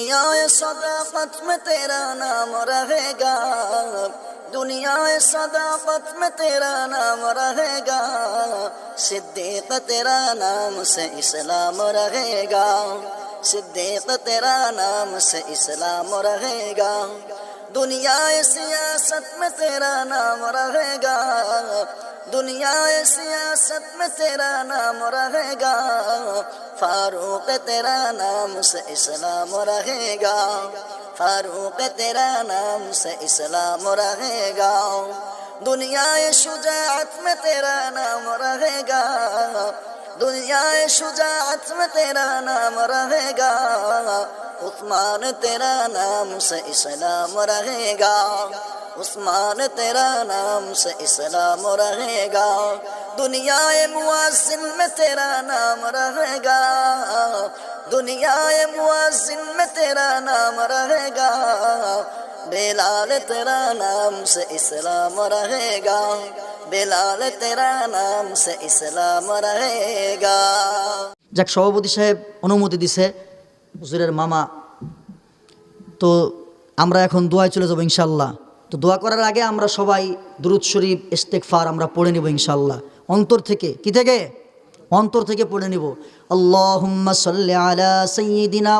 دنیا صداقت میں تیرا نام رہے گا، دنیا صداقت میں تیرا نام رہے گا، صدیق تیرا نام سے اسلام رہے گا، صدیق تیرا نام سے اسلام رہے گا، دنیا سیاست میں تیرا نام رہے گا، دنیا سیاست میں تیرا نام رہے گا، فاروق تیرا نام سے اسلام رہے گا، فاروق تیرا نام سے اسلام رہے گا، دنیا شجاعت میں تیرا نام رہے گا، دنیا شجاعت میں تیرا نام رہے گا، عثمان تیرا نام سے اسلام رہے گا، عثمان تیرا نام سے اسلام رہے گا، دنیا مؤذن میں تیرا نام رہے گا، دنیا مؤذن میں تیرا نام رہے گا، بلال تیرا نام سے اسلام رہے گا، بلال تیرا نام سے اسلام رہے گا۔ যাক, সভাপতি সাহেব অনুমতি দিছে, হুজুরের মামা, তো আমরা এখন দোয়ায় চলে যাব ইনশাআল্লাহ। তো দোয়া করার আগে আমরা সবাই দুরূদ শরীফ ইস্তেগফার আমরা পড়ে নেব ইনশাআল্লাহ, অন্তর থেকে। কি থেকে? অন্তর থেকে পড়ে নেব। আল্লাহুম্মা সাল্লি আলা সাইয়্যিদিনা